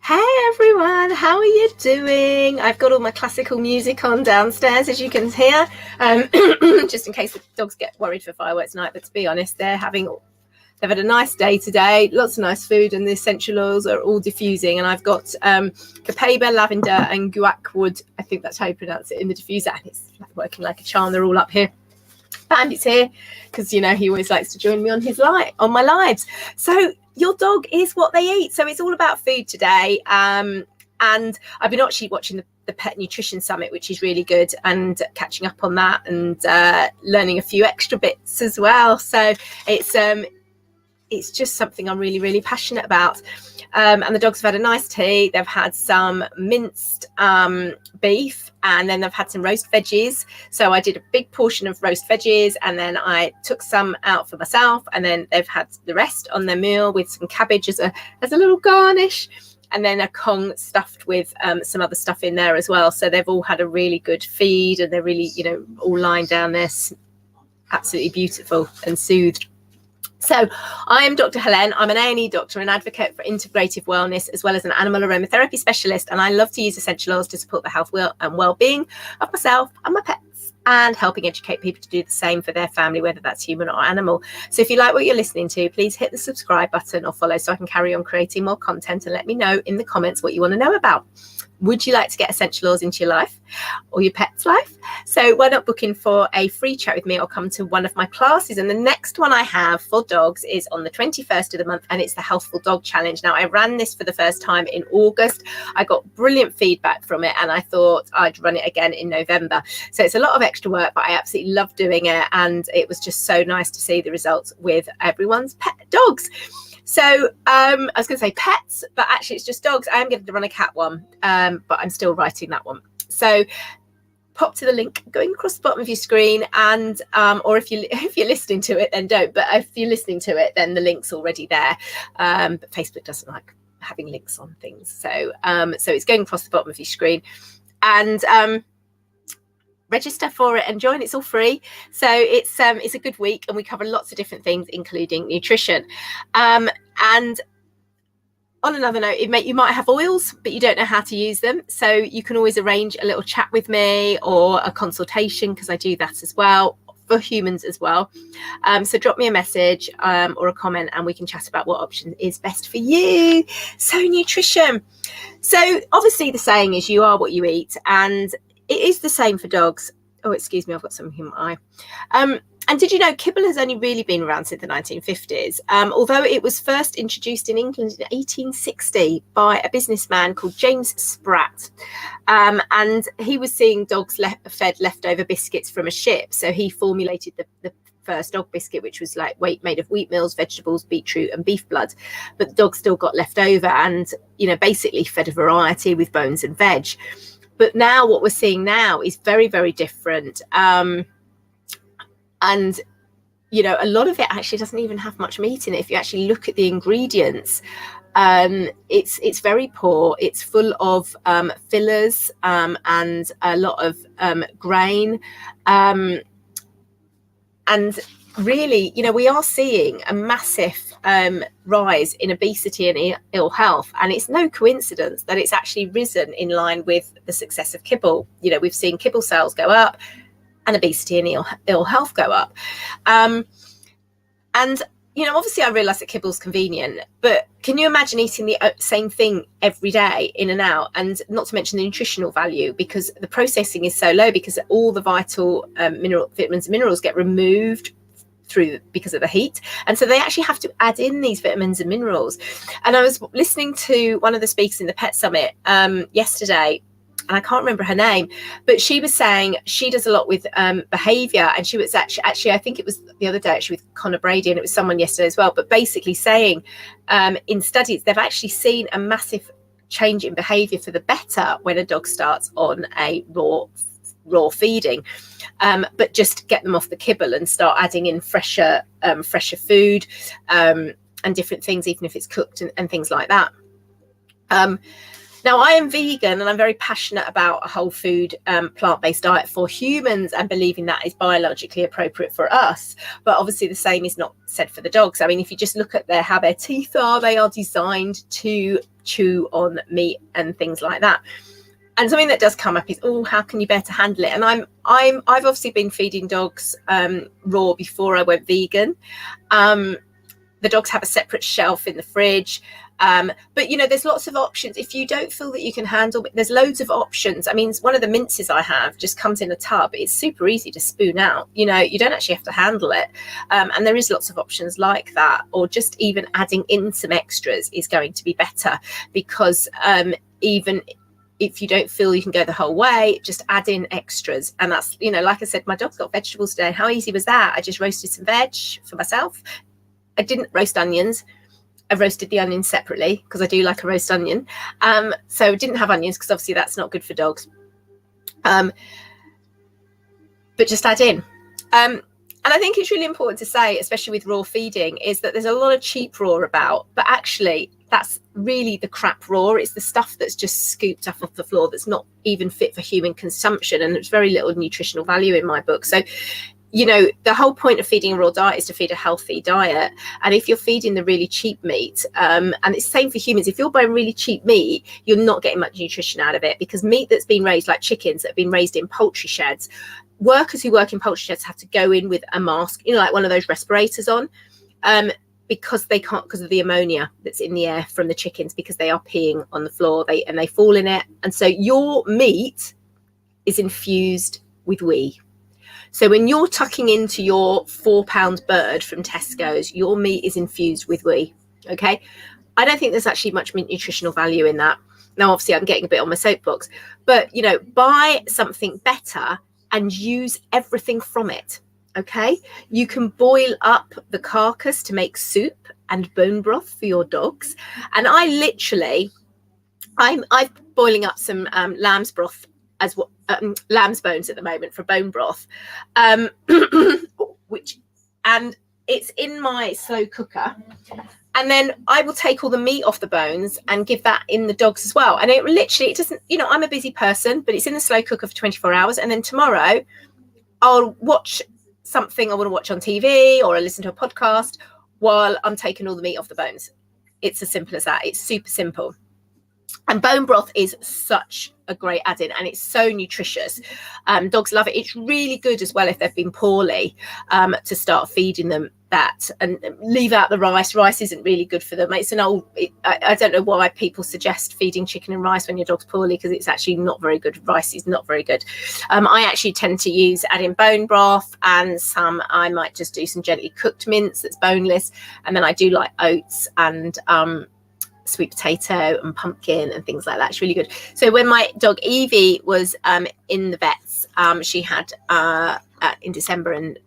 Hey everyone, how are you doing? I've got all my classical music on downstairs, as you can hear, just in case the dogs get worried for fireworks night. But to be honest, they've had a nice day today, lots of nice food, and the essential oils are all diffusing. And I've got kibble, lavender and guac wood, I think that's how you pronounce it, in the diffuser, and it's working like a charm. They're all up here. Bandit's here because, you know, he always likes to join me on my lives. So your dog is what they eat. So it's all about food today. And I've been actually watching the Pet Nutrition Summit, which is really good, and catching up on that and learning a few extra bits as well. So it's just something I'm really, really passionate about. And the dogs have had a nice tea. They've had some minced beef, and then they've had some roast veggies. So I did a big portion of roast veggies, and then I took some out for myself, and then they've had the rest on their meal with some cabbage as a little garnish, and then a Kong stuffed with some other stuff in there as well. So they've all had a really good feed, and they're really, you know, all lying down there, absolutely beautiful and soothed. So I am Dr. Helene. I'm an A&E doctor and advocate for integrative wellness, as well as an animal aromatherapy specialist. And I love to use essential oils to support the health and well-being of myself and my pets, and helping educate people to do the same for their family, whether that's human or animal. So if you like what you're listening to, please hit the subscribe button or follow so I can carry on creating more content, and let me know in the comments what you want to know about. Would you like to get essential oils into your life or your pet's life? So why not book in for a free chat with me or come to one of my classes? And the next one I have for dogs is on the 21st of the month, and it's the Healthful Dog Challenge. Now, I ran this for the first time in August. I got brilliant feedback from it, and I thought I'd run it again in November. So it's a lot of extra work, but I absolutely love doing it. And it was just so nice to see the results with everyone's pet dogs. So I was going to say pets, but actually it's just dogs. I am going to run a cat one, but I'm still writing that one. So pop to the link going across the bottom of your screen, and or if you're listening to it, then don't. But if you're listening to it, then the link's already there. But Facebook doesn't like having links on things, so it's going across the bottom of your screen, and register for it and join. It's all free. So it's a good week, and we cover lots of different things, including nutrition. And on another note, you might have oils, but you don't know how to use them. So you can always arrange a little chat with me or a consultation, because I do that as well for humans as well. So drop me a message or a comment, and we can chat about what option is best for you. So nutrition. So obviously the saying is you are what you eat, and it is the same for dogs. Oh, excuse me, I've got something in my eye. And did you know kibble has only really been around since the 1950s, although it was first introduced in England in 1860 by a businessman called James Spratt. And he was seeing dogs fed leftover biscuits from a ship. So he formulated the first dog biscuit, which was made of wheat meals, vegetables, beetroot and beef blood. But the dogs still got left over, and, you know, basically fed a variety with bones and veg. But now what we're seeing now is very, very different. And, you know, a lot of it actually doesn't even have much meat in it. If you actually look at the ingredients, it's very poor. It's full of fillers and a lot of grain. And really, you know, we are seeing a massive rise in obesity and ill health, and it's no coincidence that it's actually risen in line with the success of kibble. You know, we've seen kibble sales go up and obesity and ill health go up. And, you know, obviously I realise that kibble's convenient, but can you imagine eating the same thing every day in and out? And not to mention the nutritional value, because the processing is so low, because all the vital vitamins and minerals get removed because of the heat, and so they actually have to add in these vitamins and minerals. And I was listening to one of the speakers in the Pet Summit yesterday, and I can't remember her name, but she was saying she does a lot with behavior, and she was actually I think it was the other day actually with Connor Brady, and it was someone yesterday as well, but basically saying in studies they've actually seen a massive change in behavior for the better when a dog starts on a raw feeding, but just get them off the kibble and start adding in fresher food and different things, even if it's cooked and things like that. Now, I am vegan and I'm very passionate about a whole food, plant-based diet for humans and believing that is biologically appropriate for us. But obviously the same is not said for the dogs. I mean, if you just look at how their teeth are, they are designed to chew on meat and things like that. And something that does come up is, oh, how can you bear to handle it? And I've obviously been feeding dogs raw before I went vegan. The dogs have a separate shelf in the fridge. But, you know, there's lots of options. If you don't feel that you can handle it, there's loads of options. I mean, one of the minces I have just comes in a tub. It's super easy to spoon out. You know, you don't actually have to handle it. And there is lots of options like that. Or just even adding in some extras is going to be better, because even if you don't feel you can go the whole way, just add in extras. And that's, you know, like I said, my dog's got vegetables today. How easy was that? I just roasted some veg for myself. I didn't roast onions. I roasted the onions separately because I do like a roast onion. So didn't have onions because obviously that's not good for dogs. But just add in. And I think it's really important to say, especially with raw feeding, is that there's a lot of cheap raw about, but actually that's really the crap raw. It's the stuff that's just scooped up off the floor that's not even fit for human consumption, and there's very little nutritional value in my book. So, you know, the whole point of feeding a raw diet is to feed a healthy diet. And if you're feeding the really cheap meat, and it's the same for humans, if you're buying really cheap meat, you're not getting much nutrition out of it, because meat that's been raised, like chickens that have been raised in poultry sheds, workers who work in poultry sheds have to go in with a mask, you know, like one of those respirators on, because they can't, because of the ammonia that's in the air from the chickens, because they are peeing on the floor, they fall in it. And so your meat is infused with wee. So when you're tucking into your 4-pound bird from Tesco's, your meat is infused with wee. Okay. I don't think there's actually much nutritional value in that. Now, obviously I'm getting a bit on my soapbox, but, you know, buy something better and use everything from it. Okay. You can boil up the carcass to make soup and bone broth for your dogs. And I'm boiling up some lamb's broth as well. Lamb's bones at the moment for bone broth, and it's in my slow cooker, and then I will take all the meat off the bones and give that in the dogs as well. And it doesn't, you know, I'm a busy person, but it's in the slow cooker for 24 hours, and then tomorrow I'll watch something I want to watch on TV, or I listen to a podcast while I'm taking all the meat off the bones. It's as simple as that. It's super simple. And bone broth is such a great add-in, and it's so nutritious. Dogs love it. It's really good as well if they've been poorly, to start feeding them that, and leave out the rice. Rice isn't really good for them. It's I don't know why people suggest feeding chicken and rice when your dog's poorly, because it's actually not very good. Rice is not very good. I actually tend to add in bone broth, and I might just do some gently cooked mince that's boneless, and then I do like oats and sweet potato and pumpkin and things like that. It's really good. So when my dog Evie was in the vets, she had in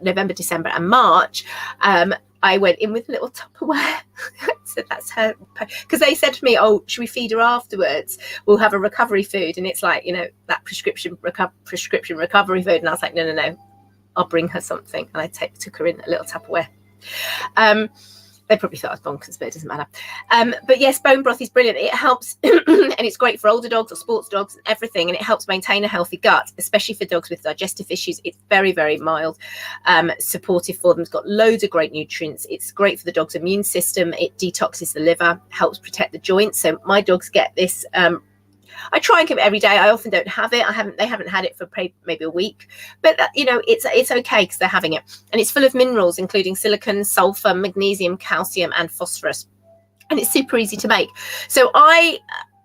November, December and March, I went in with a little Tupperware. So that's her, because they said to me, oh, should we feed her afterwards? We'll have a recovery food. And it's like, you know, that prescription recovery food. And I was like, no, I'll bring her something. And I took her in a little Tupperware. They probably thought I was bonkers, but it doesn't matter. But yes, bone broth is brilliant. It helps, and it's great for older dogs or sports dogs and everything. And it helps maintain a healthy gut, especially for dogs with digestive issues. It's very, very mild, supportive for them. It's got loads of great nutrients. It's great for the dog's immune system. It detoxes the liver, helps protect the joints. So my dogs get this. I try and give it every day. I often don't have it. They haven't had it for maybe a week, but you know, it's okay because they're having it, and it's full of minerals, including silicon, sulfur, magnesium, calcium, and phosphorus, and it's super easy to make. So I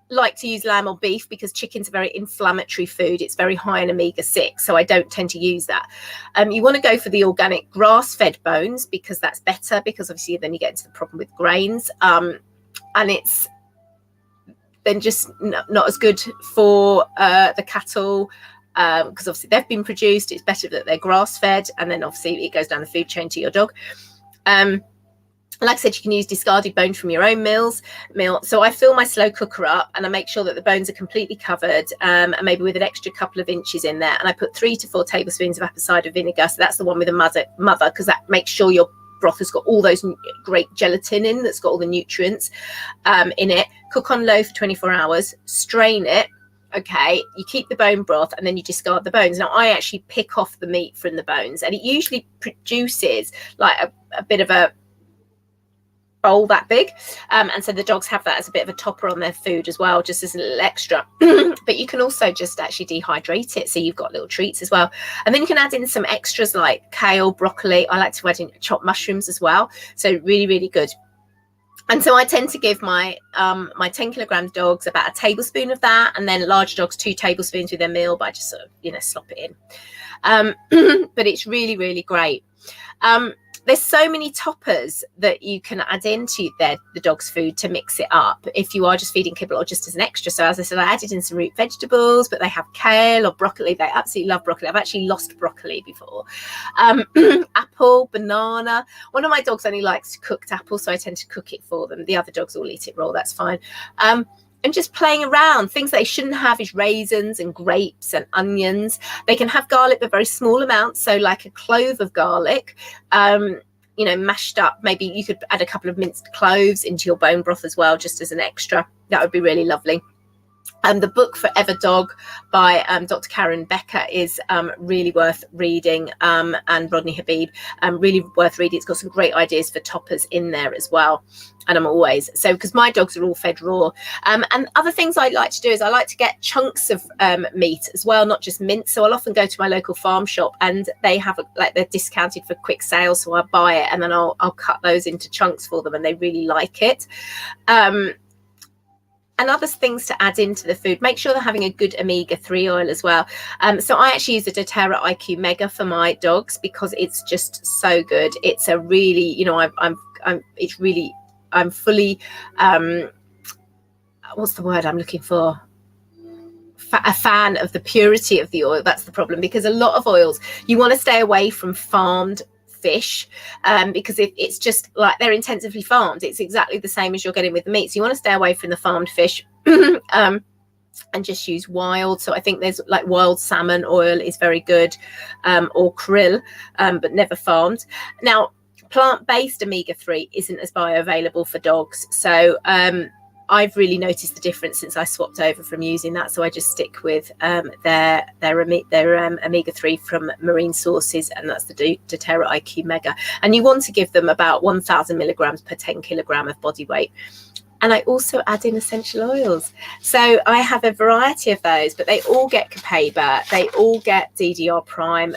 like to use lamb or beef because chicken's a very inflammatory food. It's very high in omega-6, so I don't tend to use that. You want to go for the organic grass-fed bones because that's better, because obviously then you get into the problem with grains, and it's then just not as good for the cattle, because obviously they've been produced. It's better that they're grass fed, and then obviously it goes down the food chain to your dog. Like I said, you can use discarded bone from your own meal. So I fill my slow cooker up, and I make sure that the bones are completely covered, and maybe with an extra couple of inches in there. And I put 3 to 4 tablespoons of apple cider vinegar. So that's the one with the mother, because that makes sure your broth has got all those great gelatin in, that's got all the nutrients in it. Cook on low for 24 hours, strain it. Okay, you keep the bone broth and then you discard the bones. Now I actually pick off the meat from the bones, and it usually produces like a bit of a bowl that big, and so the dogs have that as a bit of a topper on their food as well, just as a little extra. But you can also just actually dehydrate it, so you've got little treats as well. And then you can add in some extras like kale, broccoli. I like to add in chopped mushrooms as well, so really, really good. And so I tend to give my 10 kilogram dogs about a tablespoon of that, and then large dogs 2 tablespoons with their meal, but I just sort of, slop it in. But it's really, really great. There's so many toppers that you can add into the dog's food to mix it up if you are just feeding kibble or just as an extra. So as I said, I added in some root vegetables, but they have kale or broccoli. They absolutely love broccoli. I've actually lost broccoli before. Apple, banana. One of my dogs only likes cooked apple, so I tend to cook it for them. The other dogs all eat it raw. That's fine. And just playing around. Things they shouldn't have is raisins and grapes and onions. They can have garlic, but very small amounts. So like a clove of garlic, mashed up. Maybe you could add a couple of minced cloves into your bone broth as well, just as an extra. That would be really lovely. The book Forever Dog by Dr. Karen Becker is really worth reading, and Rodney Habib, really worth reading. It's got some great ideas for toppers in there as well. And I'm always, because my dogs are all fed raw. And other things I like to do is I like to get chunks of meat as well, not just mince. So I'll often go to my local farm shop, and they have they're discounted for quick sales. So I buy it, and then I'll cut those into chunks for them, and they really like it. And other things to add into the food. Make sure they're having a good omega-3 oil as well. So I actually use a doTERRA IQ Mega for my dogs because it's just so good. It's a really, I'm fully, what's the word I'm looking for? A fan of the purity of the oil. That's the problem, because a lot of oils, you want to stay away from farmed fish, because if it's just like they're intensively farmed, it's exactly the same as you're getting with the meat. So you want to stay away from the farmed fish, and just use wild. So I think there's like wild salmon oil is very good, or krill, but never farmed. Now plant-based omega-3 isn't as bioavailable for dogs, so I've really noticed the difference since I swapped over from using that. So I just stick with their omega-3 from marine sources, and that's the doTERRA IQ Mega. And you want to give them about 1,000 milligrams per 10 kilogram of body weight. And I also add in essential oils. So I have a variety of those, but they all get copaiba, they all get DDR prime,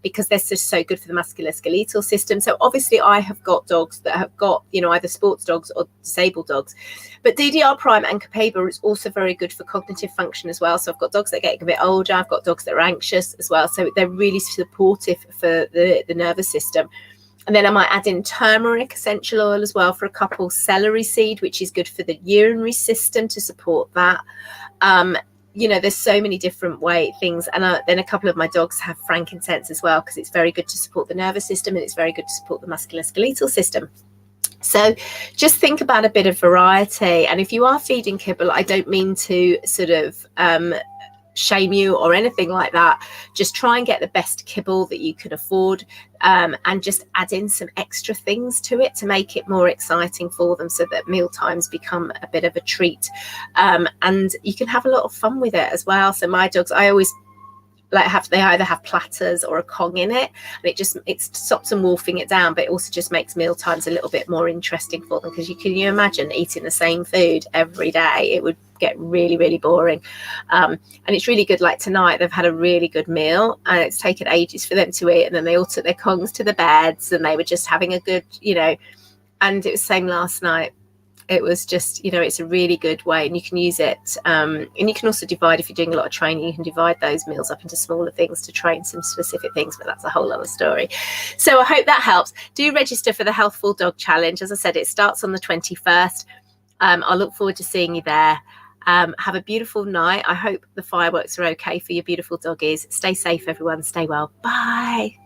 because they're just so good for the musculoskeletal system. So obviously I have got dogs that have got, either sports dogs or disabled dogs. But DDR prime and copaiba is also very good for cognitive function as well. So I've got dogs that are getting a bit older. I've got dogs that are anxious as well. So they're really supportive for the nervous system. And then I might add in turmeric essential oil as well for a couple, celery seed, which is good for the urinary system to support that. There's so many different things. And then a couple of my dogs have frankincense as well, because it's very good to support the nervous system, and it's very good to support the musculoskeletal system. So just think about a bit of variety. And if you are feeding kibble, I don't mean to sort of shame you or anything like that. Just try and get the best kibble that you can afford, and just add in some extra things to it to make it more exciting for them, so that meal times become a bit of a treat, and you can have a lot of fun with it as well. So my dogs, I always they either have platters or a Kong in it, and it stops them wolfing it down, but it also just makes meal times a little bit more interesting for them, because you imagine eating the same food every day, it would get really, really boring. And it's really good, like tonight they've had a really good meal, and it's taken ages for them to eat, and then they all took their Kongs to the beds, and they were just having a good, and it was the same last night. It was just, it's a really good way, and you can use it, and you can also divide, if you're doing a lot of training, you can divide those meals up into smaller things to train some specific things, but that's a whole other story. So I hope that helps. Do register for the Healthful Dog Challenge. As I said, it starts on the 21st. I look forward to seeing you there. Have a beautiful night. I hope the fireworks are okay for your beautiful doggies. Stay safe, everyone. Stay well. Bye.